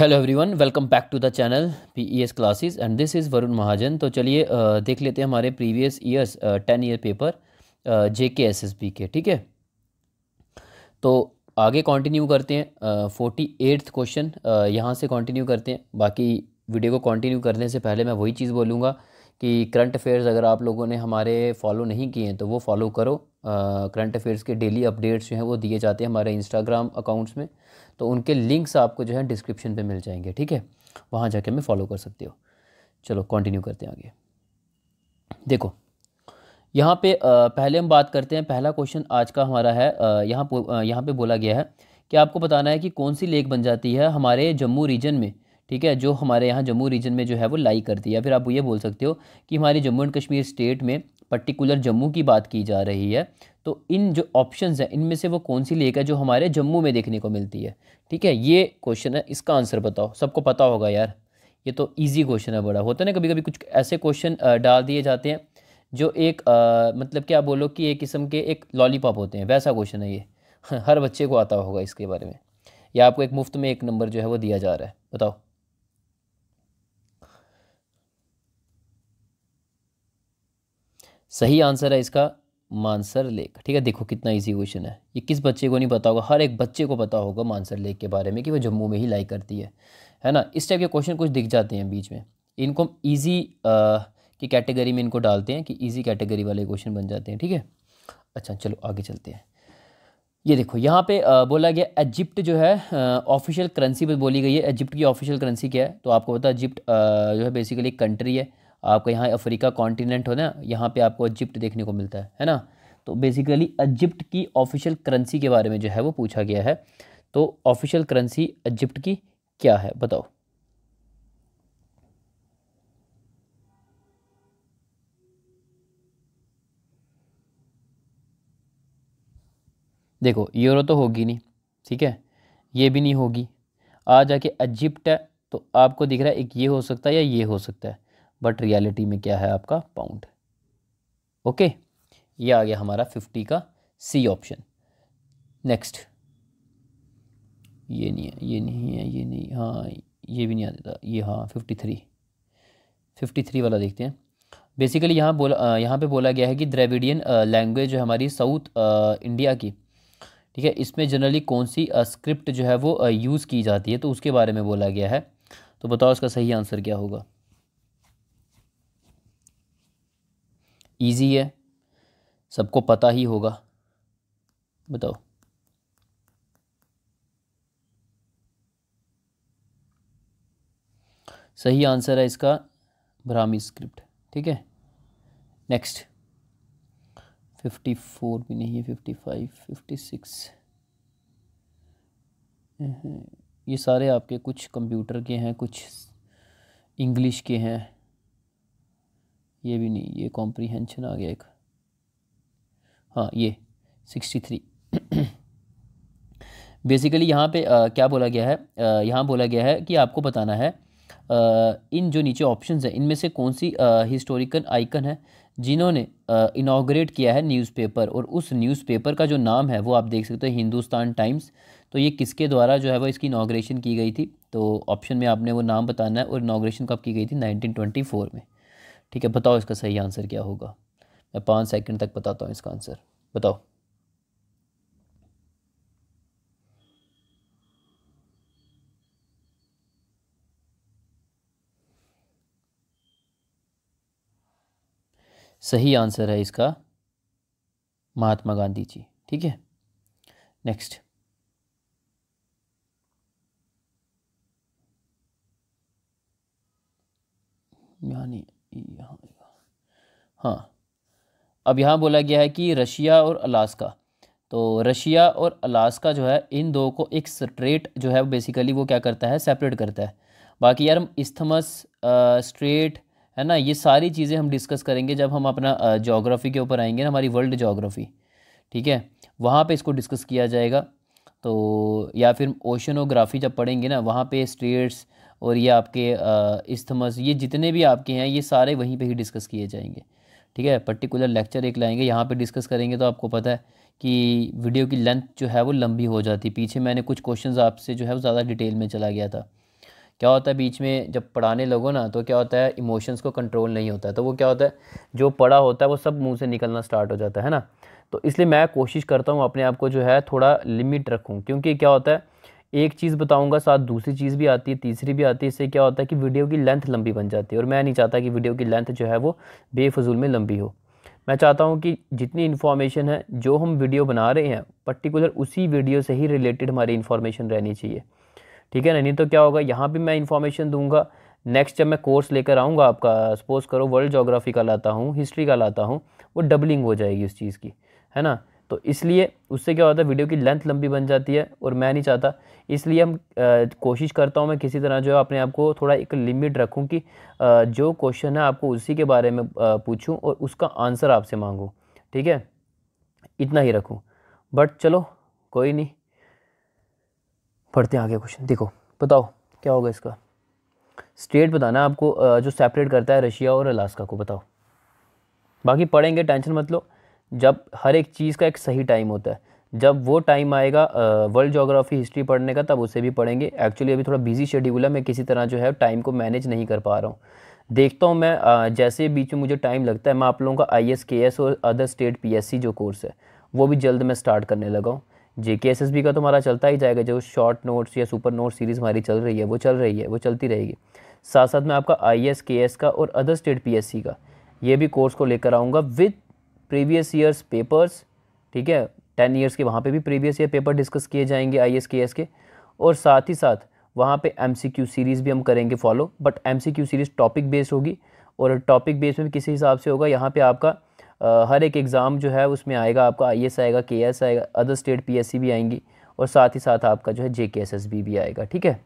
Hello everyone, welcome back to the channel PES classes and this is Varun Mahajan. तो चलिए देख लेते हैं हमारे previous years 10 year paper JKSSB के। ठीक है, तो आगे कंटिन्यू करते हैं 48th क्वेश्चन यहाँ से कंटिन्यू करते हैं। बाकी वीडियो को कंटिन्यू करने से पहले मैं वही चीज़ बोलूँगा कि करंट अफेयर्स अगर आप लोगों ने हमारे फॉलो नहीं किए हैं तो वो फॉलो करो। करंट अफेयर्स के डेली अपडेट्स जो हैं वो दिए जाते हैं हमारे इंस्टाग्राम अकाउंट्स में, तो उनके लिंक्स आपको जो है डिस्क्रिप्शन पे मिल जाएंगे। ठीक है, वहाँ जाके हमें फॉलो कर सकते हो। चलो कंटिन्यू करते हैं आगे। देखो यहाँ पे पहले हम बात करते हैं। पहला क्वेश्चन आज का हमारा है, यहाँ पे बोला गया है कि आपको बताना है कि कौन सी लेक बन जाती है हमारे जम्मू रीजन में। ठीक है, जो हमारे यहाँ जम्मू रीजन में जो है वो लाई करती है। या फिर आप ये बोल सकते हो कि हमारी जम्मू एंड कश्मीर स्टेट में पर्टिकुलर जम्मू की बात की जा रही है, तो इन जो ऑप्शंस हैं इनमें से वो कौन सी लेक है जो हमारे जम्मू में देखने को मिलती है। ठीक है, ये क्वेश्चन है, इसका आंसर बताओ। सबको पता होगा यार, ये तो ईजी क्वेश्चन है। बड़ा होता है ना, कभी कभी कुछ ऐसे क्वेश्चन डाल दिए जाते हैं जो एक मतलब क्या बोलो कि एक किस्म के एक लॉलीपॉप होते हैं, वैसा क्वेश्चन है ये। हर बच्चे को आता होगा इसके बारे में, या आपको एक मुफ्त में एक नंबर जो है वो दिया जा रहा है। बताओ। सही आंसर है इसका मानसर लेक। ठीक है, देखो कितना इजी क्वेश्चन है। ये किस बच्चे को नहीं पता होगा, हर एक बच्चे को पता होगा मानसर लेक के बारे में कि वो जम्मू में ही लाई करती है ना। इस टाइप के क्वेश्चन कुछ दिख जाते हैं बीच में, इनको हम ईजी की कैटेगरी में इनको डालते हैं कि इजी कैटेगरी वाले क्वेश्चन बन जाते हैं। ठीक है, अच्छा चलो आगे चलते हैं। ये देखो यहाँ पे बोला गया इजिप्ट जो है ऑफिशियल करेंसी पे बोली गई है। इजिप्ट की ऑफिशियल करेंसी क्या है? तो आपको पता है इजिप्ट जो है बेसिकली एक कंट्री है। आपका यहाँ अफ्रीका कॉन्टिनेंट हो ना, यहाँ पे आपको इजिप्ट देखने को मिलता है ना। तो बेसिकली इजिप्ट की ऑफिशियल करेंसी के बारे में जो है वो पूछा गया है। तो ऑफिशियल करेंसी इजिप्ट की क्या है बताओ। देखो यूरो तो होगी नहीं, ठीक है, ये भी नहीं होगी। आ जाके इजिप्ट है, तो आपको दिख रहा है एक ये हो सकता है या ये हो सकता है, बट रियलिटी में क्या है आपका पाउंड। ओके, ये आ गया हमारा 50 का सी ऑप्शन। नेक्स्ट, ये नहीं है, ये नहीं है, ये नहीं, हाँ ये भी नहीं आता था ये, हाँ 53 वाला देखते हैं। बेसिकली यहाँ पे बोला गया है कि द्रविडियन लैंग्वेज जो हमारी साउथ इंडिया की, ठीक है, इसमें जनरली कौन सी स्क्रिप्ट जो है वो यूज़ की जाती है, तो उसके बारे में बोला गया है। तो बताओ इसका सही आंसर क्या होगा। इजी है, सबको पता ही होगा, बताओ। सही आंसर है इसका ब्राह्मी स्क्रिप्ट। ठीक है, नेक्स्ट 54 भी नहीं है, 55, 56, ये सारे आपके कुछ कंप्यूटर के हैं, कुछ इंग्लिश के हैं। ये भी नहीं, ये कॉम्प्रीहेंशन आ गया एक, हाँ ये 63। बेसिकली यहाँ पे क्या बोला गया है, यहाँ बोला गया है कि आपको बताना है इन जो नीचे ऑप्शंस हैं इनमें से कौन सी हिस्टोरिकल आइकन है जिन्होंने इनाग्रेट किया है न्यूज़पेपर, और उस न्यूज़पेपर का जो नाम है वो आप देख सकते हो हिंदुस्तान टाइम्स। तो ये किसके द्वारा जो है वो इसकी इनाग्रेशन की गई थी, तो ऑप्शन में आपने वो नाम बताना है, और इनाग्रेशन कब की गई थी? 1924 में। ठीक है, बताओ इसका सही आंसर क्या होगा। मैं 5 सेकंड तक बताता हूँ इसका आंसर, बताओ। सही आंसर है इसका महात्मा गांधी जी। ठीक है, नेक्स्ट। यहाँ नहीं, यहाँ, हाँ अब यहाँ बोला गया है कि रशिया और अलास्का, तो रशिया और अलास्का जो है इन दो को एक स्ट्रेट जो है बेसिकली वो क्या करता है, सेपरेट करता है। बाकी यार हम इस्थमस स्ट्रेट है ना, ये सारी चीज़ें हम डिस्कस करेंगे जब हम अपना ज्योग्राफी के ऊपर आएंगे ना, हमारी वर्ल्ड ज्योग्राफी। ठीक है, वहाँ पे इसको डिस्कस किया जाएगा। तो या फिर ओशनोग्राफी जब पढ़ेंगे ना, वहाँ पे स्ट्रेट्स और ये आपके इस्थमस, ये जितने भी आपके हैं ये सारे वहीं पे ही डिस्कस किए जाएंगे। ठीक है, पर्टिकुलर लेक्चर एक लाएंगे यहाँ पे डिस्कस करेंगे, तो आपको पता है कि वीडियो की लेंथ जो है वो लंबी हो जाती। पीछे मैंने कुछ क्वेश्चंस आपसे जो है वो ज़्यादा डिटेल में चला गया था। क्या होता है बीच में जब पढ़ाने लगो ना तो क्या होता है इमोशंस को कंट्रोल नहीं होता है, तो वो क्या होता है जो पढ़ा होता है वो सब मुंह से निकलना स्टार्ट हो जाता है ना। तो इसलिए मैं कोशिश करता हूँ अपने आप को जो है थोड़ा लिमिट रखूँ, क्योंकि क्या होता है एक चीज़ बताऊँगा साथ दूसरी चीज़ भी आती है, तीसरी भी आती है, इससे क्या होता है कि वीडियो की लेंथ लंबी बन जाती है और मैं नहीं चाहता कि वीडियो की लेंथ जो है वो बेफजूल में लंबी हो। मैं चाहता हूँ कि जितनी इन्फॉर्मेशन है जो हम वीडियो बना रहे हैं पर्टिकुलर उसी वीडियो से ही रिलेटेड हमारी इन्फॉर्मेशन रहनी चाहिए, ठीक है ना। नहीं तो क्या होगा यहाँ भी मैं इन्फॉर्मेशन दूंगा, नेक्स्ट जब मैं कोर्स लेकर आऊँगा आपका, सपोज़ करो वर्ल्ड ज्योग्राफी का लाता हूँ, हिस्ट्री का लाता हूँ, वो डबलिंग हो जाएगी उस चीज़ की, है ना। तो इसलिए उससे क्या होता है वीडियो की लेंथ लंबी बन जाती है और मैं नहीं चाहता। इसलिए कोशिश करता हूँ मैं किसी तरह जो है अपने आप को थोड़ा एक लिमिट रखूँ कि जो क्वेश्चन है आपको उसी के बारे में पूछूँ और उसका आंसर आपसे मांगूँ, ठीक है, इतना ही रखूँ। बट चलो कोई नहीं, पढ़ते हैं आगे क्वेश्चन। देखो बताओ क्या होगा इसका, स्टेट बताना है आपको जो सेपरेट करता है रशिया और अलास्का को, बताओ। बाकी पढ़ेंगे, टेंशन मत लो, जब हर एक चीज़ का एक सही टाइम होता है, जब वो टाइम आएगा वर्ल्ड ज्योग्राफी हिस्ट्री पढ़ने का तब उसे भी पढ़ेंगे। एक्चुअली अभी थोड़ा बिजी शेड्यूल है, मैं किसी तरह जो है टाइम को मैनेज नहीं कर पा रहा हूँ। देखता हूँ मैं जैसे बीच में मुझे टाइम लगता है मैं आप लोगों का IAS KS और अदर स्टेट PSC जो कोर्स है वो भी जल्द मैं स्टार्ट करने लगा हूँ। JK SSB का तो हमारा चलता ही जाएगा, जो शॉर्ट नोट्स या सुपर नोट सीरीज़ हमारी चल रही है वो चल रही है, वो चलती रहेगी। साथ साथ में आपका IAS KS का और अदर स्टेट PSC का ये भी कोर्स को लेकर आऊँगा विद प्रीवियस ईयर्स पेपर्स, ठीक है। 10 ईयर्स के वहाँ पे भी प्रीवियस ईयर पेपर डिस्कस किए जाएंगे IAS KS के, और साथ ही साथ वहाँ पे MCQ सीरीज़ भी हम करेंगे follow, but MCQ series topic based होगी और टॉपिक बेस्ड में भी किसी हिसाब से होगा। यहाँ पे आपका हर एक एग्ज़ाम जो है उसमें आएगा, आपका IAS आएगा, KS आएगा, अदर स्टेट PSC भी आएंगी और साथ ही साथ आपका जो है JK SSB भी आएगा, ठीक है।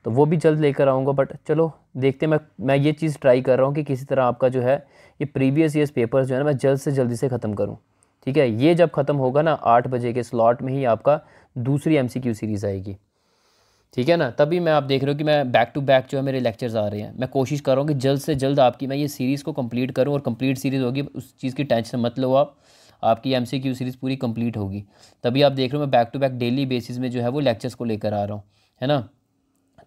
तो वो भी जल्द लेकर आऊँगा, बट चलो देखते हैं। मैं ये चीज़ ट्राई कर रहा हूँ कि किसी तरह आपका जो है ये प्रीवियस ईयर्स पेपर्स जो है ना मैं जल्द से जल्दी से ख़त्म करूँ, ठीक है। ये जब ख़त्म होगा ना 8 बजे के स्लॉट में ही आपका दूसरी MCQ सीरीज़ आएगी, ठीक है ना। तभी मैं आप देख रहे हो कि मैं बैक टू बैक जो है मेरे लेक्चर्स आ रहे हैं। मैं कोशिश कर रहा हूँ कि जल्द से जल्द आपकी मैं ये सीरीज़ को कंप्लीट करूँ, और कंप्लीट सीरीज़ होगी उस चीज़ की टेंशन मत लो आप, आपकी MCQ सीरीज़ पूरी कंप्लीट होगी। तभी आप देख रहे हो मैं back to back daily basis में जो है वो लेक्चर्स को लेकर आ रहा हूँ, है ना।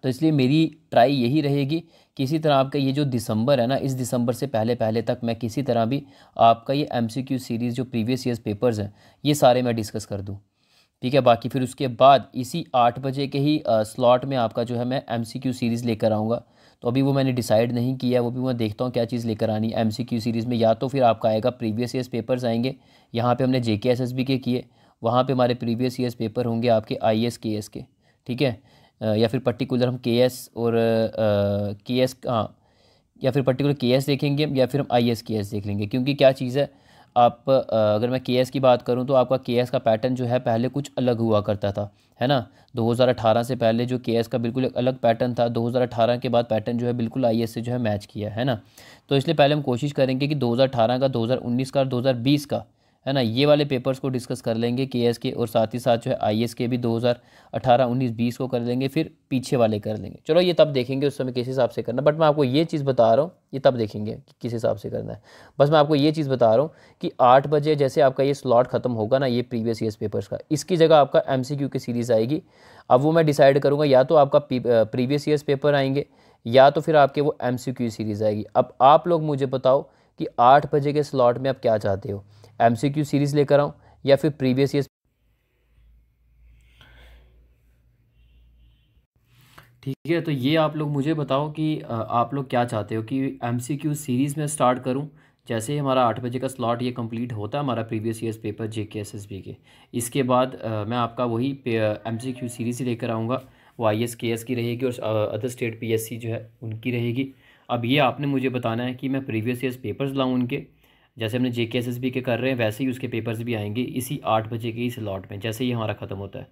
तो इसलिए मेरी ट्राई यही रहेगी कि इसी तरह आपका ये जो दिसंबर है ना, इस दिसंबर से पहले पहले तक मैं किसी तरह भी आपका ये MCQ सीरीज़ जो प्रीवियस ईयर्स पेपर्स हैं ये सारे मैं डिस्कस कर दूँ, ठीक है। बाकी फिर उसके बाद इसी 8 बजे के ही स्लॉट में आपका जो है मैं MCQ सीरीज़ लेकर आऊँगा। तो अभी वो मैंने डिसाइड नहीं किया, वो भी मैं देखता हूँ क्या चीज़ लेकर आनी है MCQ सीरीज़ में। या तो फिर आपका आएगा प्रीवियस ईयर्स पेपर्स आएंगे, यहाँ पे हमने JK SSB के किए, वहाँ पे हमारे प्रीवियस ईयर्स पेपर होंगे आपके IAS KS के, ठीक है। या फिर पर्टिकुलर हम KS और KS, हाँ, या फिर पर्टिकुलर KS देखेंगे या फिर हम IAS KS देख लेंगे। क्योंकि क्या चीज़ है, आप अगर मैं KS की बात करूं तो आपका KS का पैटर्न जो है पहले कुछ अलग हुआ करता था, है ना। 2018 से पहले जो KS का बिल्कुल एक अलग पैटर्न था, 2018 के बाद पैटर्न जो है बिल्कुल IAS से जो है मैच किया है ना। तो इसलिए पहले हम कोशिश करेंगे कि 2018 का, 2019 का और 2020 का, है ना, ये वाले पेपर्स को डिस्कस कर लेंगे KS के, और साथ ही साथ जो है IAS के भी 2018, 19, 20 को कर लेंगे, फिर पीछे वाले कर लेंगे। चलो ये तब देखेंगे उस समय किस हिसाब से करना, बट मैं आपको ये चीज़ बता रहा हूँ, ये तब देखेंगे कि किस हिसाब से करना है। बस मैं आपको ये चीज़ बता रहा हूँ कि 8 बजे जैसे आपका ये स्लॉट ख़त्म होगा ना ये प्रीवियस ईयर्स पेपर्स का, इसकी जगह आपका MCQ की सीरीज़ आएगी। अब वो मैं डिसाइड करूँगा, या तो आपका प्रीवियस ईयर्स पेपर आएंगे या तो फिर आपके वो MCQ सीरीज़ आएगी। अब आप लोग मुझे बताओ कि 8 बजे के स्लॉट में आप क्या चाहते हो, MCQ सीरीज़ लेकर आऊँ या फिर प्रीवियस ईयर्स, ठीक है। तो ये आप लोग मुझे बताओ कि आप लोग क्या चाहते हो कि MCQ सीरीज़ में स्टार्ट करूं, जैसे ही हमारा 8 बजे का स्लॉट ये कंप्लीट होता है हमारा previous years paper JK SSB के, इसके बाद मैं आपका वही MCQ सीरीज़ ही लेकर आऊँगा। वो IAS KS की रहेगी और अदर स्टेट PSC जो है उनकी रहेगी। अब ये आपने मुझे बताना है कि मैं प्रीवियस ईयर्स पेपर्स लाऊँ उनके, जैसे हमने JK SSB के कर रहे हैं वैसे ही उसके पेपर्स भी आएंगे इसी 8 बजे के ही स्लॉट में, जैसे ही हमारा ख़त्म होता है।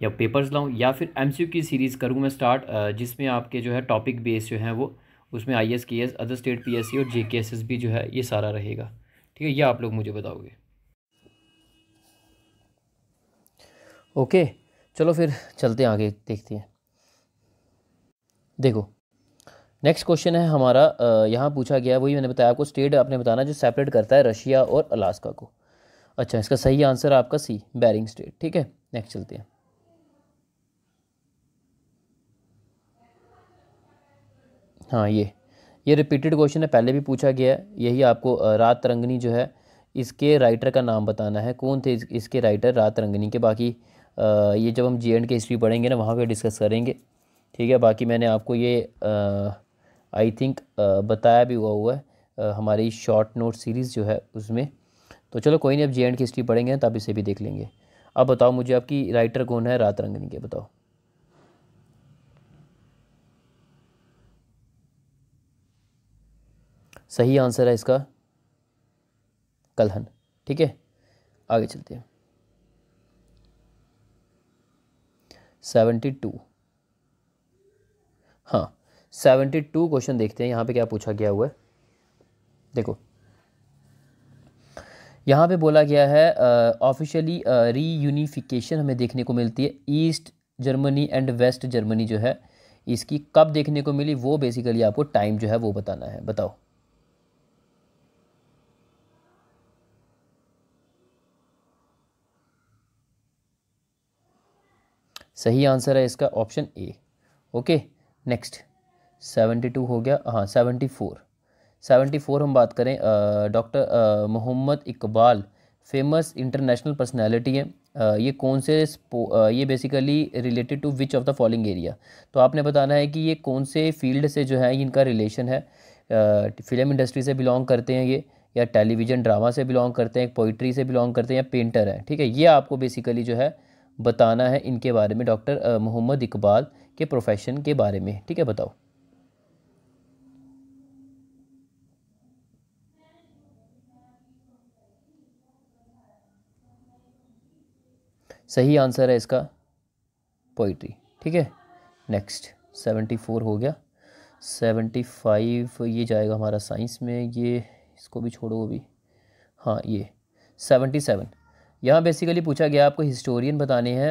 या पेपर्स लाऊं या फिर MCQ की सीरीज़ करूं मैं स्टार्ट, जिसमें आपके जो है टॉपिक बेस जो है वो उसमें IAS KS, other state PSC और JK SSB जो है ये सारा रहेगा, ठीक है। ये आप लोग मुझे बताओगे। ओके, चलो फिर चलते हैं आगे, देखते हैं। देखो नेक्स्ट क्वेश्चन है हमारा, यहाँ पूछा गया वही मैंने बताया आपको, स्टेट आपने बताना जो सेपरेट करता है रशिया और अलास्का को। अच्छा, इसका सही आंसर आपका C, बेरिंग स्टेट, ठीक है। नेक्स्ट चलते हैं। हाँ ये रिपीटेड क्वेश्चन है, पहले भी पूछा गया है। यही आपको रात रंगनी जो है इसके राइटर का नाम बताना है, कौन थे इसके राइटर रात रंगनी के। बाकी ये जब हम जे एंड के हिस्ट्री पढ़ेंगे ना वहाँ पे डिस्कस करेंगे, ठीक है। बाकी मैंने आपको ये आई थिंक बताया भी हुआ है हमारी शॉर्ट नोट सीरीज़ जो है उसमें। तो चलो कोई नहीं, अब जे एंड की हिस्ट्री पढ़ेंगे तब इसे भी देख लेंगे। अब बताओ मुझे आपकी राइटर कौन है रात रंगनी के, बताओ। सही आंसर है इसका कल्हन, ठीक है। आगे चलते हैं। 72, हाँ 72 क्वेश्चन देखते हैं यहाँ पे क्या पूछा गया हुआ है। देखो यहाँ पे बोला गया है ऑफिशियली रीयूनिफिकेशन हमें देखने को मिलती है East Germany and West Germany जो है इसकी कब देखने को मिली, वो बेसिकली आपको टाइम जो है वो बताना है, बताओ। सही आंसर है इसका ऑप्शन ए। ओके नेक्स्ट 72 हो गया, हाँ 74 हम बात करें। Doctor Mohammad Iqbal famous international personality है। ये कौन से ये basically related to which of the following area, तो आपने बताना है कि ये कौन से फील्ड से जो है इनका रिलेशन है। फिल्म इंडस्ट्री से बिलोंग करते हैं ये, या टेलीविज़न ड्रामा से बिलोंग करते हैं, पोइट्री से बिलोंग करते हैं, या पेंटर हैं, ठीक है। ये आपको बेसिकली जो है बताना है इनके बारे में, डॉक्टर मोहम्मद इकबाल के प्रोफेशन के बारे में, ठीक है। बताओ। सही आंसर है इसका पोइट्री, ठीक है। नेक्स्ट 74 हो गया। 75 ये जाएगा हमारा साइंस में, ये इसको भी छोड़ो अभी। हाँ ये 77 यहाँ बेसिकली पूछा गया आपको हिस्टोरियन बताने हैं।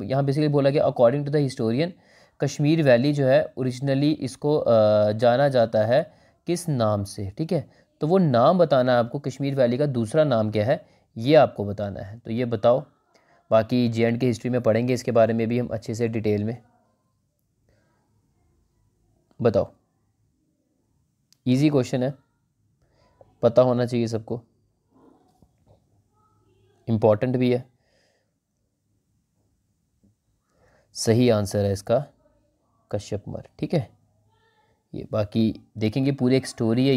यहाँ बेसिकली बोला गया according to the historian Kashmir valley जो है ओरिजिनली इसको जाना जाता है किस नाम से, ठीक है। तो वो नाम बताना है आपको, कश्मीर वैली का दूसरा नाम क्या है ये आपको बताना है, तो ये बताओ। बाकी जे एंड के हिस्ट्री में पढ़ेंगे इसके बारे में भी हम अच्छे से डिटेल में, बताओ। इजी क्वेश्चन है, पता होना चाहिए सबको, इम्पॉर्टेंट भी है। सही आंसर है इसका कश्यप मर, ठीक है। ये बाकी देखेंगे पूरी एक स्टोरी है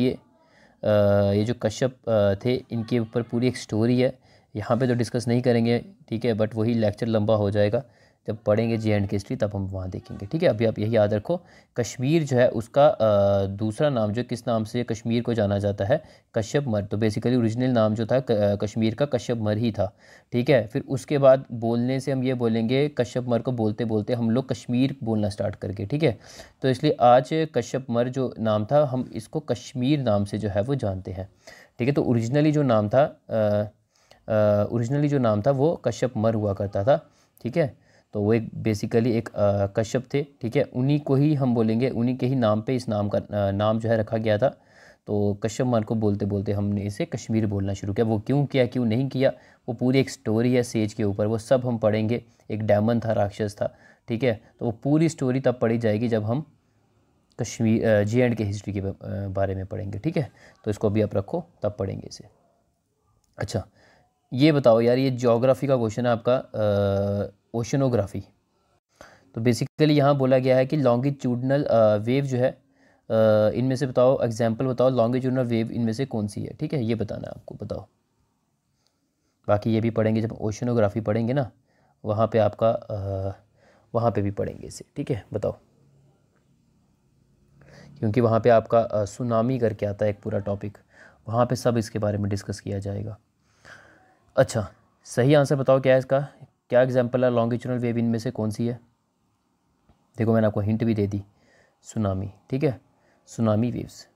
ये जो कश्यप थे इनके ऊपर पूरी एक स्टोरी है, यहाँ पे तो डिस्कस नहीं करेंगे, ठीक है। बट वही लेक्चर लंबा हो जाएगा, जब पढ़ेंगे जे एंड की हिस्ट्री तब हम वहाँ देखेंगे, ठीक है। अभी आप यही याद रखो, कश्मीर जो है उसका दूसरा नाम जो किस नाम से कश्मीर को जाना जाता है, कश्यप मर। तो बेसिकली ओरिजिनल नाम जो था कश्मीर का कश्यप मर ही था, ठीक है। फिर उसके बाद बोलने से हम ये बोलेंगे कश्यप मर को बोलते बोलते हम लोग कश्मीर बोलना स्टार्ट करके, ठीक है। तो इसलिए आज कश्यप मर जो नाम था हम इसको कश्मीर नाम से जो है वो जानते हैं, ठीक है। तो ओरिजिनली जो नाम था वो कश्यप मर हुआ करता था, ठीक है। तो वो एक बेसिकली एक कश्यप थे, ठीक है। उन्हीं को ही हम बोलेंगे, उन्हीं के ही नाम पे इस नाम का नाम जो है रखा गया था। तो कश्यप मर को बोलते बोलते हमने इसे कश्मीर बोलना शुरू किया। वो क्यों किया क्यों नहीं किया वो पूरी एक स्टोरी है सेज के ऊपर, वो सब हम पढ़ेंगे। एक डेमन था, राक्षस था, ठीक है। तो वो पूरी स्टोरी तब पढ़ी जाएगी जब हम कश्मीर जे एंड के हिस्ट्री के बारे में पढ़ेंगे, ठीक है। तो इसको अभी आप रखो, तब पढ़ेंगे इसे। अच्छा ये बताओ यार, ये ज्योग्राफी का क्वेश्चन है आपका, ओशनोग्राफी। तो बेसिकली यहाँ बोला गया है कि लॉन्गिट्यूडनल वेव जो है इनमें से बताओ, एग्जांपल बताओ, लॉन्गिट्यूडनल वेव इनमें से कौन सी है, ठीक है। ये बताना है आपको, बताओ। बाकी ये भी पढ़ेंगे जब ओशनोग्राफी पढ़ेंगे ना, वहाँ पे आपका वहाँ पे भी पढ़ेंगे इसे, ठीक है। बताओ, क्योंकि वहाँ पे आपका सुनामी करके आता है एक पूरा टॉपिक, वहाँ पे सब इसके बारे में डिस्कस किया जाएगा। अच्छा सही आंसर बताओ क्या है इसका, क्या एग्जांपल है लॉन्गिट्यूडनल वेव इनमें से कौन सी है। देखो मैंने आपको हिंट भी दे दी, सुनामी, ठीक है, सुनामी वेव्स।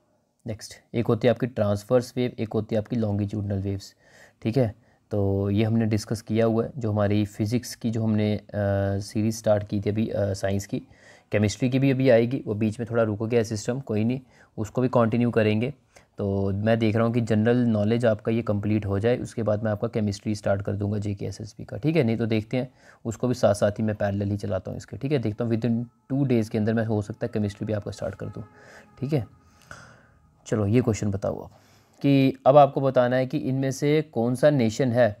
नेक्स्ट एक होती है आपकी ट्रांसवर्स वेव, एक होती है आपकी लॉन्गिट्यूडनल वेव्स, ठीक है। तो ये हमने डिस्कस किया हुआ है, जो हमारी फ़िज़िक्स की जो हमने सीरीज़ स्टार्ट की थी अभी, साइंस की, केमिस्ट्री की भी अभी आएगी, वो बीच में थोड़ा रुक गया सिस्टम, कोई नहीं, उसको भी कंटिन्यू करेंगे। तो मैं देख रहा हूँ कि जनरल नॉलेज आपका ये कंप्लीट हो जाए, उसके बाद मैं आपका केमिस्ट्री स्टार्ट कर दूंगा JKSSB का, ठीक है। नहीं तो देखते हैं, उसको भी साथ साथ ही मैं पैरेलल ही चलाता हूँ इसके, ठीक है। देखता हूँ विद इन 2 डेज़ के अंदर मैं हो सकता है केमिस्ट्री भी आपका स्टार्ट कर दूँ, ठीक है। चलो ये क्वेश्चन बताओ आप, कि अब आपको बताना है कि इनमें से कौन सा नेशन है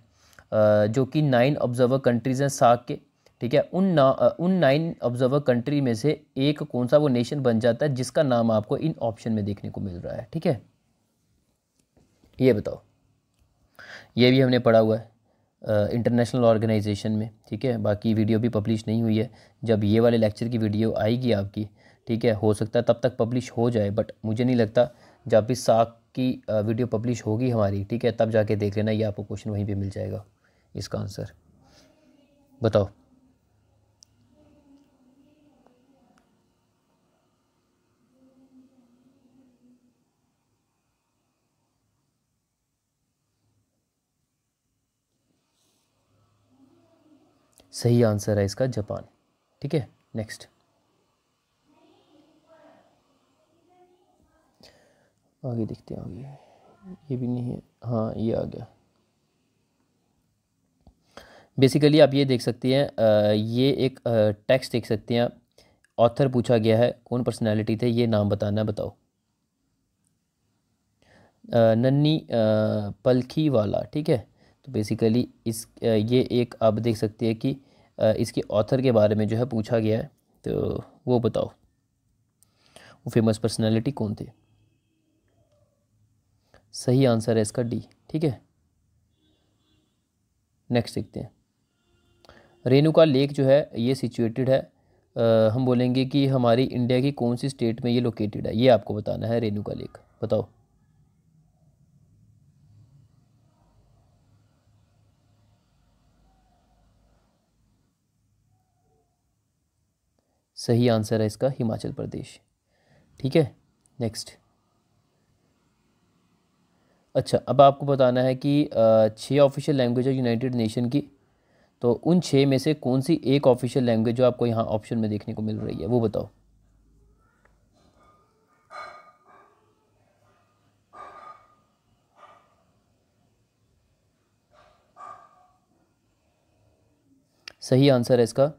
जो कि 9 ऑब्जर्वर कंट्रीज़ हैं सार्क के, ठीक है। उन 9 ऑब्जर्वर कंट्री में से एक कौन सा वो नेशन बन जाता है जिसका नाम आपको इन ऑप्शन में देखने को मिल रहा है, ठीक है। ये बताओ, ये भी हमने पढ़ा हुआ है इंटरनेशनल ऑर्गेनाइजेशन में, ठीक है। बाकी वीडियो भी पब्लिश नहीं हुई है, जब ये वाले लेक्चर की वीडियो आएगी आपकी, ठीक है, हो सकता है तब तक पब्लिश हो जाए, बट मुझे नहीं लगता। जब भी साक की वीडियो पब्लिश होगी हमारी, ठीक है, तब जाके देख लेना, ये आपको क्वेश्चन वहीं पे मिल जाएगा इसका आंसर। बताओ। सही आंसर है इसका जापान, ठीक है। नेक्स्ट, आगे देखते हैं। आगे ये भी नहीं है, हाँ ये आ गया। बेसिकली आप ये देख सकते हैं, ये एक टेक्स्ट देख सकते हैं आप। ऑथर पूछा गया है, कौन पर्सनैलिटी थे, ये नाम बताना है, बताओ। नन्ही पलखी वाला, ठीक है। तो बेसिकली ये एक आप देख सकते हैं कि इसके ऑथर के बारे में जो है पूछा गया है, तो वो बताओ, वो फेमस पर्सनैलिटी कौन थे। सही आंसर है इसका डी, ठीक है। नेक्स्ट देखते हैं। रेणुका लेक जो है ये सिचुएटेड है, हम बोलेंगे कि हमारी इंडिया की कौन सी स्टेट में ये लोकेटेड है, ये आपको बताना है। रेणुका लेक बताओ। सही आंसर है इसका हिमाचल प्रदेश, ठीक है। नेक्स्ट, अच्छा अब आपको बताना है कि 6 ऑफिशियल लैंग्वेज है यूनाइटेड नेशन की, तो उन 6 में से कौन सी एक ऑफिशियल लैंग्वेज जो आपको यहाँ ऑप्शन में देखने को मिल रही है वो बताओ। सही आंसर है इसका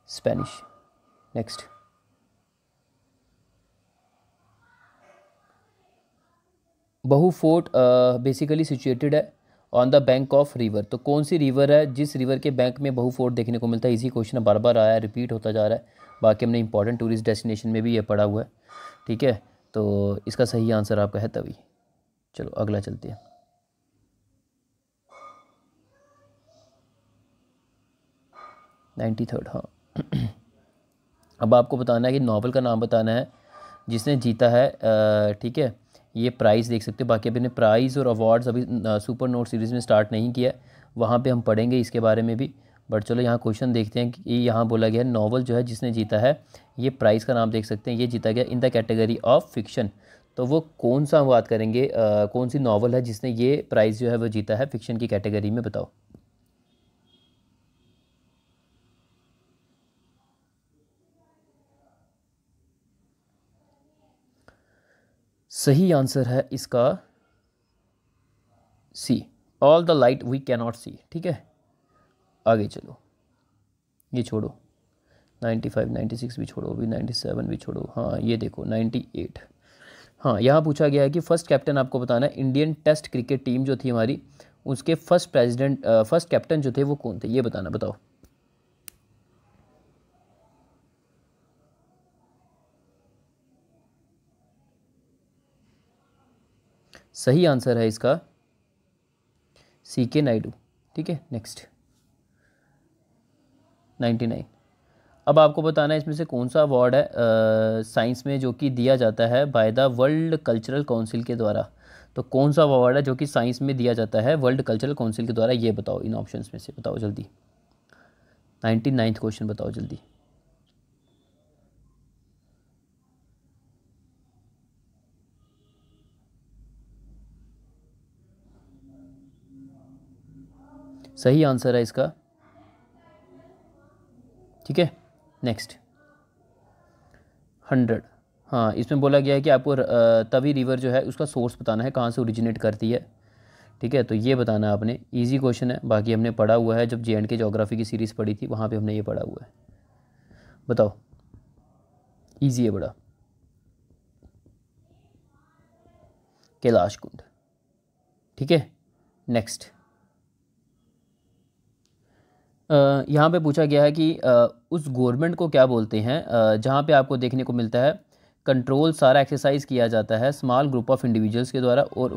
स्पेनिश। नेक्स्ट, बहू फोर्ट बेसिकली सिचुएटेड है on the bank of river, तो कौन सी रिवर है जिस रिवर के बैंक में बहू फोर्ट देखने को मिलता है। इसी क्वेश्चन बार बार आया है, रिपीट होता जा रहा है, बाकी हमने इंपॉर्टेंट टूरिस्ट डेस्टिनेशन में भी ये पढ़ा हुआ है, ठीक है। तो इसका सही आंसर आपका है तभी। चलो अगला चलते हैं। 93rd, हाँ। अब आपको बताना है कि नॉवल का नाम बताना है जिसने जीता है, ठीक है। ये प्राइज़ देख सकते हो, बाकी अभी ने प्राइज़ और अवार्ड्स अभी सुपर नोट सीरीज़ में स्टार्ट नहीं किया है, वहाँ पे हम पढ़ेंगे इसके बारे में भी। बट चलो यहाँ क्वेश्चन देखते हैं कि यहाँ बोला गया है नॉवल जो है जिसने जीता है, ये प्राइज़ का नाम देख सकते हैं, ये जीता गया in the category of fiction. तो वो कौन सा हम बात करेंगे, कौन सी नॉवल है जिसने ये प्राइज़ जो है वो जीता है फिक्शन की कैटेगरी में, बताओ। सही आंसर है इसका C, all the light we cannot see, ठीक है। आगे चलो, ये छोड़ो, 95 96 भी छोड़ो, अभी 97 भी छोड़ो, हाँ ये देखो 98। हाँ यहाँ पूछा गया है कि फर्स्ट कैप्टन आपको बताना है, इंडियन टेस्ट क्रिकेट टीम जो थी हमारी, उसके फर्स्ट कैप्टन जो थे वो कौन थे, ये बताना, बताओ। सही आंसर है इसका CK नायडू, ठीक है। नेक्स्ट, 99। अब आपको बताना है इसमें से कौन सा अवार्ड है साइंस में जो कि दिया जाता है by the world cultural council के द्वारा। तो कौन सा अवार्ड है जो कि साइंस में दिया जाता है वर्ल्ड कल्चरल काउंसिल के द्वारा, ये बताओ इन ऑप्शंस में से, बताओ जल्दी। 99th क्वेश्चन बताओ जल्दी। सही आंसर है इसका, ठीक है। नेक्स्ट, 100, हाँ, इसमें बोला गया है कि आपको तवी रिवर जो है उसका सोर्स बताना है, कहाँ से ओरिजिनेट करती है। ठीक है, तो ये बताना है आपने। इजी क्वेश्चन है, बाकी हमने पढ़ा हुआ है, जब JNK ज्योग्राफी की सीरीज़ पढ़ी थी वहाँ पे हमने ये पढ़ा हुआ है। बताओ, इजी है बड़ा। कैलाश कुंड। ठीक है, नेक्स्ट। यहाँ पे पूछा गया है कि उस गवर्नमेंट को क्या बोलते हैं जहाँ पे आपको देखने को मिलता है कंट्रोल सारा एक्सरसाइज किया जाता है स्मॉल ग्रुप ऑफ इंडिविजुअल्स के द्वारा, और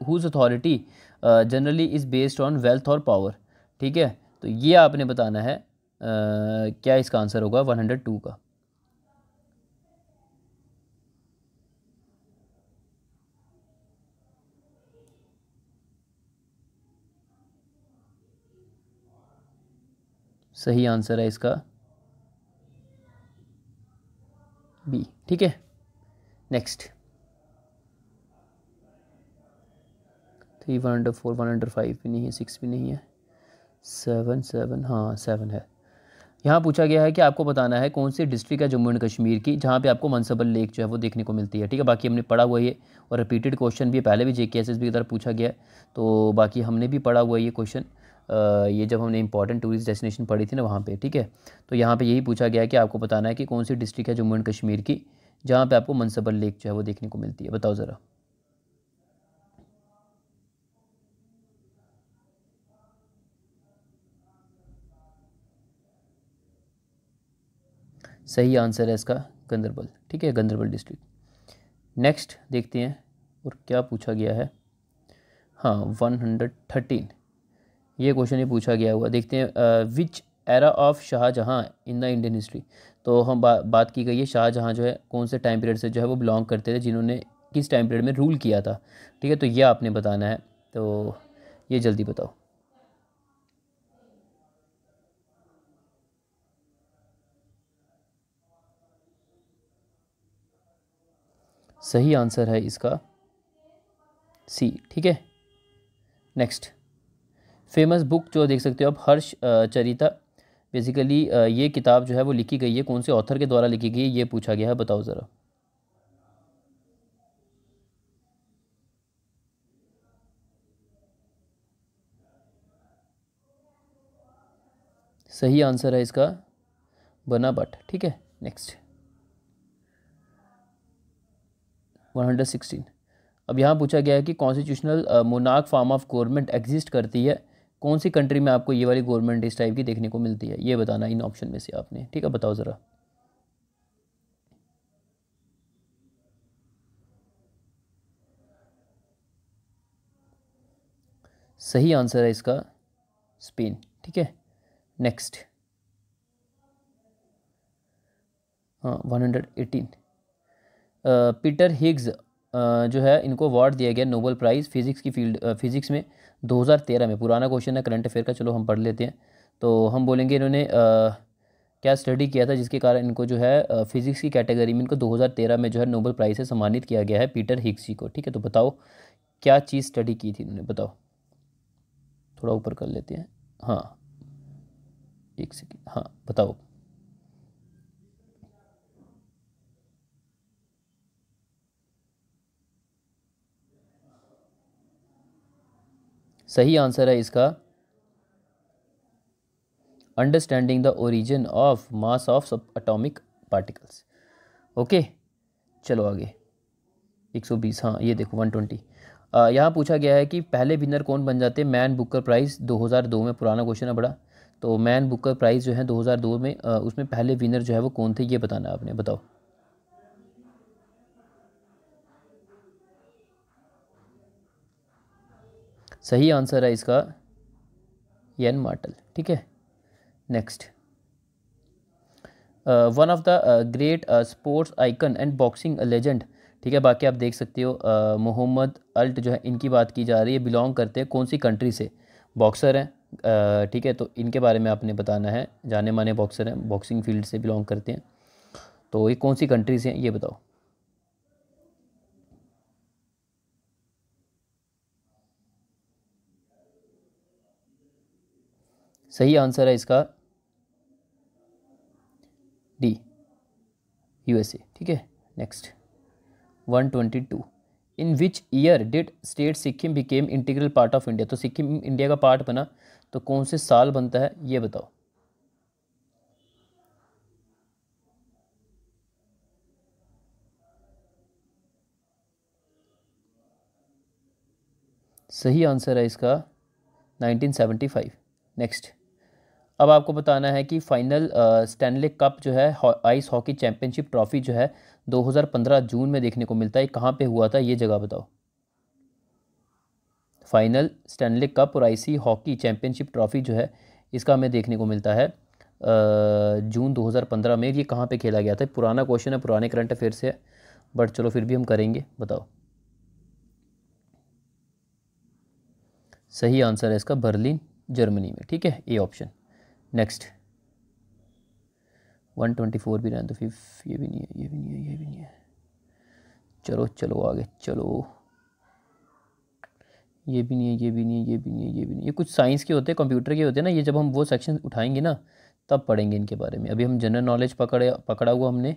whose authority generally is based on wealth और पावर। ठीक है, तो ये आपने बताना है क्या इसका आंसर होगा 102 का। सही आंसर है इसका बी। ठीक है, नेक्स्ट। 3 104 105 भी नहीं है, 6 भी नहीं है, 7 हाँ 7 है। यहाँ पूछा गया है कि आपको बताना है कौन सी डिस्ट्रिक्ट है जम्मू एंड कश्मीर की जहाँ पे आपको मनसबल लेक जो है वो देखने को मिलती है। ठीक है, बाकी हमने पढ़ा हुआ है ये, और रिपीटेड क्वेश्चन भी पहले भी JKSSB की तरफ पूछा गया है, तो बाकी हमने भी पढ़ा हुआ है ये क्वेश्चन। ये जब हमने इंपॉर्टेंट टूरिस्ट डेस्टिनेशन पढ़ी थी ना वहाँ पे। ठीक है, तो यहाँ पे यही पूछा गया है कि आपको बताना है कि कौन सी डिस्ट्रिक्ट है जम्मू एंड कश्मीर की जहाँ पे आपको मनसबल लेक जो है वो देखने को मिलती है। बताओ ज़रा। सही आंसर है इसका गंदरबल। ठीक है, गंदरबल डिस्ट्रिक्ट। नेक्स्ट देखते हैं और क्या पूछा गया है। हाँ, 113 ये क्वेश्चन ही पूछा गया हुआ। देखते हैं which era of Shahjahan in the Indian history. तो हम बात की गई है शाहजहाँ जो है कौन से टाइम पीरियड से जो है वो बिलोंग करते थे, जिन्होंने किस टाइम पीरियड में रूल किया था। ठीक है, तो ये आपने बताना है, तो ये जल्दी बताओ। सही आंसर है इसका सी। ठीक है, नेक्स्ट। फेमस बुक जो देख सकते हो आप, हर्ष चरिता। बेसिकली ये किताब जो है वो लिखी गई है, कौन से ऑथर के द्वारा लिखी गई है ये पूछा गया है। बताओ ज़रा। सही आंसर है इसका बना भट्ट। ठीक है, नेक्स्ट। 116। अब यहाँ पूछा गया है कि constitutional monarch form of government exist करती है कौन सी कंट्री में, आपको ये वाली गवर्नमेंट इस टाइप की देखने को मिलती है, ये बताना इन ऑप्शन में से आपने। ठीक है, बताओ ज़रा। सही आंसर है इसका स्पेन। ठीक है, नेक्स्ट। हाँ, 118। पीटर हिग्स जो है इनको अवार्ड दिया गया नोबेल प्राइज़ फिज़िक्स की फील्ड, फिज़िक्स में 2013 में। पुराना क्वेश्चन है करंट अफेयर का, चलो हम पढ़ लेते हैं। तो हम बोलेंगे इन्होंने क्या स्टडी किया था जिसके कारण इनको जो है फिज़िक्स की कैटेगरी में इनको 2013 में जो है नोबेल प्राइज़ से सम्मानित किया गया है पीटर हिग्स जी को। ठीक है, तो बताओ क्या चीज़ स्टडी की थी इन्होंने, बताओ। थोड़ा ऊपर कर लेते हैं। हाँ, एक सेकेंड, हाँ बताओ। सही आंसर है इसका understanding the origin of mass of सब एटॉमिक पार्टिकल्स। ओके, चलो आगे। 120। हाँ, ये देखो 120। यहाँ पूछा गया है कि पहले विनर कौन बन जाते हैं मैन बुकर प्राइज़ 2002 में। पुराना क्वेश्चन है बड़ा। तो मैन बुकर प्राइज़ जो है 2002 में उसमें पहले विनर जो है वो कौन थे, ये बताना है आपने। बताओ। सही आंसर है इसका एन मार्टल। ठीक है, next. One of the great sports icon and boxing legend. ठीक है, बाकी आप देख सकते हो मोहम्मद अल्ट जो है इनकी बात की जा रही है, बिलोंग करते हैं कौन सी कंट्री से, बॉक्सर हैं। ठीक है, तो इनके बारे में आपने बताना है, जाने माने बॉक्सर हैं, बॉक्सिंग फील्ड से बिलोंग करते हैं, तो ये कौन सी कंट्री से हैं ये बताओ। सही आंसर है इसका डी, USA, ठीक है। Next 122, in which year did state Sikkim became integral part of India. तो सिक्किम इंडिया का पार्ट बना तो कौन से साल बनता है ये बताओ। सही आंसर है इसका 1975। नेक्स्ट, अब आपको बताना है कि फाइनल स्टैनले कप जो है आइस हॉकी चैंपियनशिप ट्रॉफी जो है 2015 जून में देखने को मिलता है, कहाँ पे हुआ था ये जगह बताओ। फाइनल स्टैनले कप और आईसी हॉकी चैंपियनशिप ट्रॉफी जो है इसका हमें देखने को मिलता है जून 2015 में। ये कहाँ पे खेला गया था? पुराना क्वेश्चन है, पुराने करंट अफेयर से है, बट चलो फिर भी हम करेंगे, बताओ। सही आंसर है इसका बर्लिन जर्मनी में, ठीक है, ए ऑप्शन। नेक्स्ट 124 भी रहने तो फिर ये भी नहीं है, ये भी नहीं है, ये भी नहीं है। चलो चलो आगे चलो, ये भी नहीं है, ये भी नहीं है, ये भी नहीं है, ये भी नहीं है। ये कुछ साइंस के होते हैं, कंप्यूटर के होते हैं ना, ये जब हम वो सेक्शन उठाएंगे ना तब पढ़ेंगे इनके बारे में। अभी हम जनरल नॉलेज पकड़ा हुआ हमने,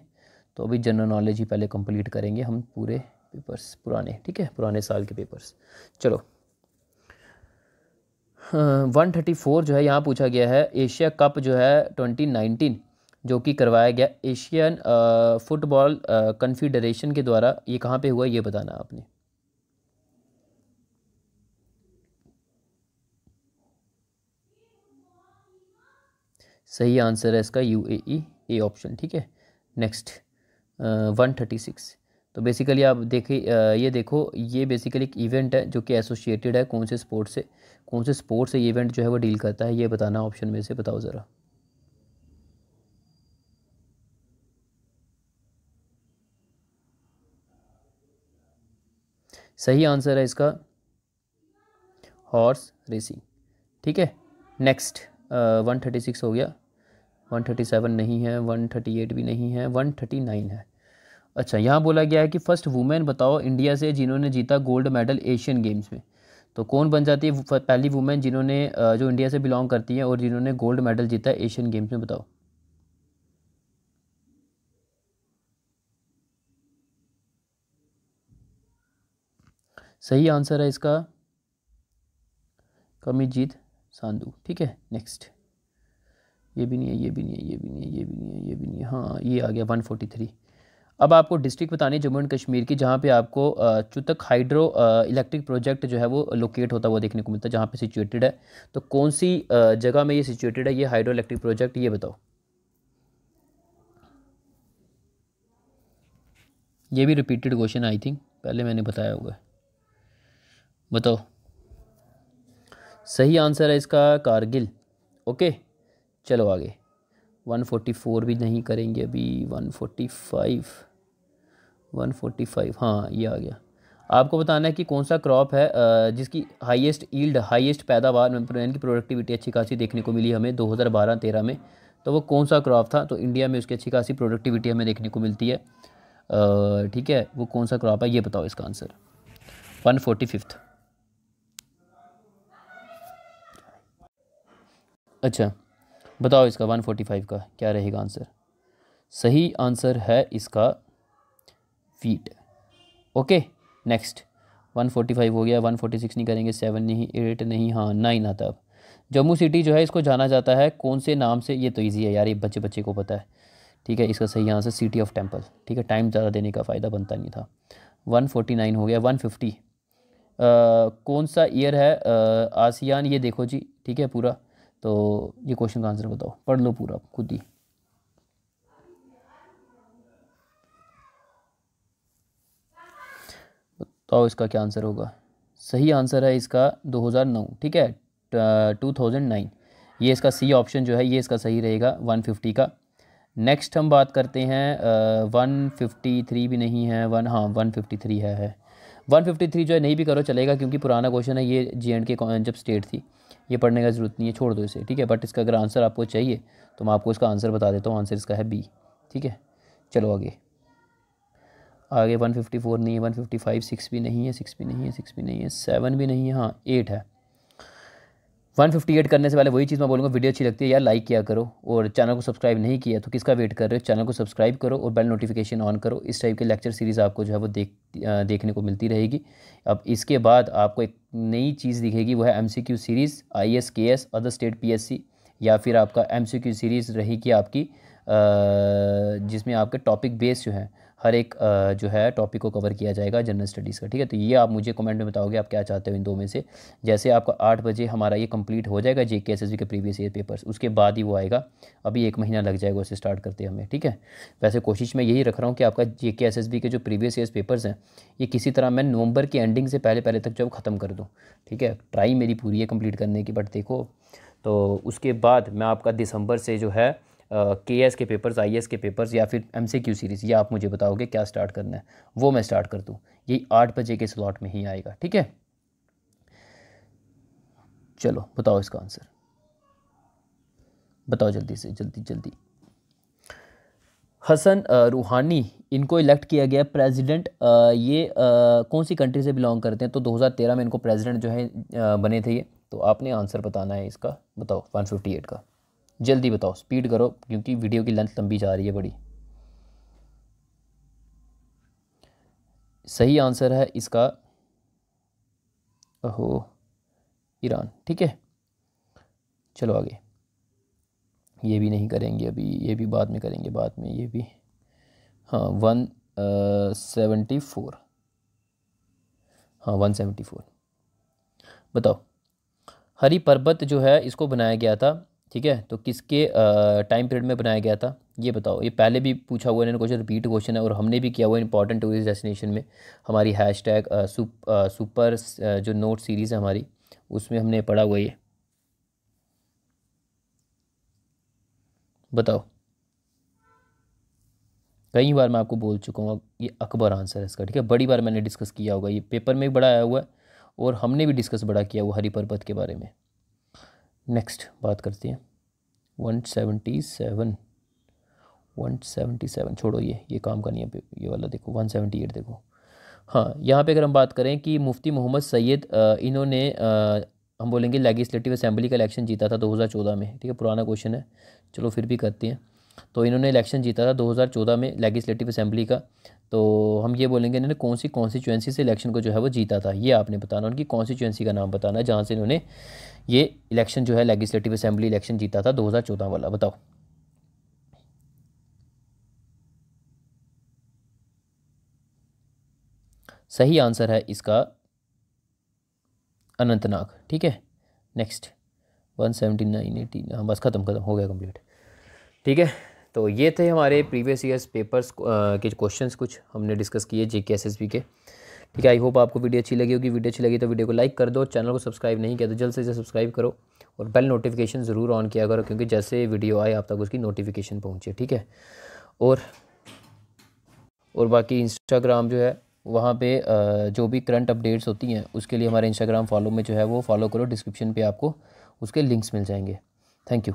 तो अभी जनरल नॉलेज ही पहले कंप्लीट करेंगे हम पूरे पेपर्स पुराने, ठीक है, पुराने साल के पेपर्स। चलो 134 जो है यहाँ पूछा गया है, एशिया कप जो है 2019 जो कि करवाया गया एशियन फुटबॉल कन्फेडरेशन के द्वारा, ये कहाँ पे हुआ ये बताना आपने। सही आंसर है इसका UAE, ए ऑप्शन, ठीक है। नेक्स्ट 136, तो बेसिकली आप देखिए ये देखो, ये बेसिकली एक इवेंट है जो कि एसोसिएटेड है कौन से स्पोर्ट से, कौन से स्पोर्ट से ये इवेंट जो है वो डील करता है, ये बताना ऑप्शन में से, बताओ ज़रा। सही आंसर है इसका हॉर्स रेसिंग, ठीक है। नेक्स्ट 136 हो गया, 137 नहीं है, 138 भी नहीं है, 139 है। अच्छा, यहाँ बोला गया है कि फर्स्ट वुमेन बताओ इंडिया से जिन्होंने जीता गोल्ड मेडल एशियन गेम्स में। तो कौन बन जाती है पहली वुमेन जिन्होंने जो इंडिया से बिलोंग करती हैं और जिन्होंने गोल्ड मेडल जीता है एशियन गेम्स में, बताओ। सही आंसर है इसका कमिजीत सांधू, ठीक है। नेक्स्ट, ये भी नहीं है, ये भी नहीं है, ये भी नहीं है, ये भी नहीं है, ये भी नहीं है, हाँ ये आ गया 143। अब आपको डिस्ट्रिक्ट बतानी है जम्मू एंड कश्मीर की जहाँ पे आपको चुतक हाइड्रो इलेक्ट्रिक प्रोजेक्ट जो है वो लोकेट होता हुआ देखने को मिलता है, जहाँ पे सिचुएटेड है। तो कौन सी जगह में ये सिचुएटेड है ये हाइड्रो इलेक्ट्रिक प्रोजेक्ट, ये बताओ। ये भी रिपीटेड क्वेश्चन आई थिंक, पहले मैंने बताया होगा, बताओ। सही आंसर है इसका कारगिल, ओके। चलो आगे 144 भी नहीं करेंगे अभी, 145, 145, हाँ ये आ गया। आपको बताना है कि कौन सा क्रॉप है जिसकी हाईएस्ट ईल्ड, हाईएस्ट पैदावार यानी कि प्रोडक्टिविटी अच्छी खासी देखने को मिली हमें 2012-13 में। तो वो कौन सा क्रॉप था? तो इंडिया में उसकी अच्छी खासी प्रोडक्टिविटी हमें देखने को मिलती है, ठीक है। वो कौन सा क्रॉप है ये बताओ इसका आंसर। 145। अच्छा बताओ इसका 145 का क्या रहेगा आंसर। सही आंसर है इसका वीट, ओके। नेक्स्ट 145 हो गया, 146 नहीं करेंगे, 7 नहीं, 8 नहीं, हाँ 9 आता है अब। जम्मू सिटी जो है इसको जाना जाता है कौन से नाम से? ये तो इजी है यार, ये बच्चे बच्चे को पता है, ठीक है। इसका सही आंसर सिटी ऑफ टेम्पल, ठीक है। टाइम ज़्यादा देने का फ़ायदा बनता नहीं था। 149 हो गया। 150 कौन सा ईयर है आसियान, ये देखो जी, ठीक है पूरा। तो ये क्वेश्चन का आंसर बताओ, पढ़ लो पूरा खुद ही। बताओ इसका क्या आंसर होगा। सही आंसर है इसका 2009, ठीक है, 2009। ये इसका सी ऑप्शन जो है ये इसका सही रहेगा 150 का। नेक्स्ट हम बात करते हैं 153 भी नहीं है, 153 है 153 जो है नहीं भी करो चलेगा क्योंकि पुराना क्वेश्चन है ये, J&K जब स्टेट थी, ये पढ़ने का ज़रूरत नहीं है, छोड़ दो इसे, ठीक है। बट इसका अगर आंसर आपको चाहिए तो मैं आपको इसका आंसर बता देता हूँ, आंसर इसका है बी, ठीक है। चलो आगे आगे 154 नहीं है, 155, 6 भी नहीं है, 6 भी नहीं है, 6 भी नहीं है, 7 भी नहीं है, हाँ 8 है। 158 करने से पहले वही चीज़ मैं बोलूँगा, वीडियो अच्छी लगती है यार लाइक किया करो, और चैनल को सब्सक्राइब नहीं किया तो किसका वेट कर रहे हो, चैनल को सब्सक्राइब करो और बेल नोटिफिकेशन ऑन करो। इस टाइप के लेक्चर सीरीज़ आपको जो है वो देखने को मिलती रहेगी। अब इसके बाद आपको एक नई चीज़ दिखेगी, वो है MCQ series IAS KS other state PSC, या फिर आपका MCQ सीरीज़ रहेगी आपकी जिसमें आपके टॉपिक बेस जो है हर एक जो है टॉपिक को कवर किया जाएगा जनरल स्टडीज़ का, ठीक है। तो ये आप मुझे कमेंट में बताओगे आप क्या चाहते हो इन दो में से। जैसे आपका 8 बजे हमारा ये कंप्लीट हो जाएगा JK SSB के प्रीवियस ईयर पेपर्स, उसके बाद ही वो आएगा, अभी 1 महीना लग जाएगा उसे स्टार्ट करते हमें, ठीक है। वैसे कोशिश मैं यही रख रहा हूँ कि आपका JK SSB के जो प्रीवियस ईयर पेपर्स हैं ये किसी तरह मैं नवंबर की एंडिंग से पहले पहले तक जो ख़त्म कर दूँ, ठीक है। ट्राई मेरी पूरी है कंप्लीट करने की, बट देखो तो उसके बाद मैं आपका दिसंबर से जो है KS के पेपर्स IAS के पेपर्स या फिर MCQ सीरीज़, ये आप मुझे बताओगे क्या स्टार्ट करना है, वो मैं स्टार्ट कर दूँ। यही 8 बजे के स्लॉट में ही आएगा, ठीक है। चलो बताओ इसका आंसर, बताओ जल्दी से, जल्दी जल्दी। हसन रूहानी इनको इलेक्ट किया गया प्रेसिडेंट, ये कौन सी कंट्री से बिलोंग करते हैं, तो 2013 में इनको प्रेसिडेंट जो है बने थे ये। तो आपने आंसर बताना है इसका, बताओ 158 का, जल्दी बताओ, स्पीड करो क्योंकि वीडियो की लेंथ लंबी जा रही है बड़ी। सही आंसर है इसका ओहो ईरान, ठीक है। चलो आगे, ये भी नहीं करेंगे अभी, ये भी बाद में करेंगे, बाद में ये भी। हाँ 174, हाँ 174। बताओ हरी पर्वत जो है इसको बनाया गया था, ठीक है, तो किसके टाइम पीरियड में बनाया गया था ये बताओ। ये पहले भी पूछा हुआ इन्होंने क्वेश्चन, रिपीट क्वेश्चन है, और हमने भी किया हुआ इंपॉर्टेंट टूरिस्ट डेस्टिनेशन में हमारी हैशटैग सुपर जो नोट सीरीज़ है हमारी, उसमें हमने पढ़ा हुआ ये। बताओ कई बार मैं आपको बोल चुका हूँ, ये अकबर आंसर है इसका, ठीक है। बड़ी बार मैंने डिस्कस किया होगा, ये पेपर में भी बड़ा आया हुआ है और हमने भी डिस्कस बड़ा किया हुआ हरी पर्वत के बारे में। नेक्स्ट बात करते हैं 177, 177 छोड़ो, ये काम का नहीं है, ये वाला देखो 178 देखो। हाँ यहाँ पे अगर हम बात करें कि मुफ्ती मोहम्मद सैयद इन्होंने हम बोलेंगे लेजिस्लेटिव असेंबली का इलेक्शन जीता था 2014 में, ठीक है, पुराना क्वेश्चन है, चलो फिर भी करते हैं। तो इन्होंने इलेक्शन जीता था 2014 में लेजिस्लेटिव असेंबली का, तो हम ये बोलेंगे इन्होंने कौन सी कॉन्स्टिट्यूंसी से इलेक्शन को जो है वो जीता था, ये आपने बताना, उनकी कॉन्स्टिट्यूंसी का नाम बताना है जहाँ से इन्होंने ये इलेक्शन जो है लेजिस्लेटिव असेंबली इलेक्शन जीता था 2014 वाला, बताओ। सही आंसर है इसका अनंतनाग, ठीक है। नेक्स्ट 179, 18, हाँ बस ख़त्म हो गया कंप्लीट, ठीक है। तो ये थे हमारे प्रीवियस ईयर्स पेपर्स के क्वेश्चंस, कुछ हमने डिस्कस किए JK SSB के, ठीक है। आई होप आपको वीडियो अच्छी लगी होगी। वीडियो अच्छी लगी तो वीडियो को लाइक कर दो, चैनल को सब्सक्राइब नहीं किया तो जल्द से जल्द सब्सक्राइब करो और बेल नोटिफिकेशन ज़रूर ऑन किया करो, क्योंकि जैसे वीडियो आए आप तक उसकी नोटिफिकेशन पहुँचे, ठीक है। और बाकी इंस्टाग्राम जो है वहाँ पे जो भी करंट अपडेट्स होती हैं उसके लिए हमारे इंस्टाग्राम फॉलो में जो है वो फॉलो करो, डिस्क्रिप्शन पे आपको उसके लिंक्स मिल जाएंगे। Thank you.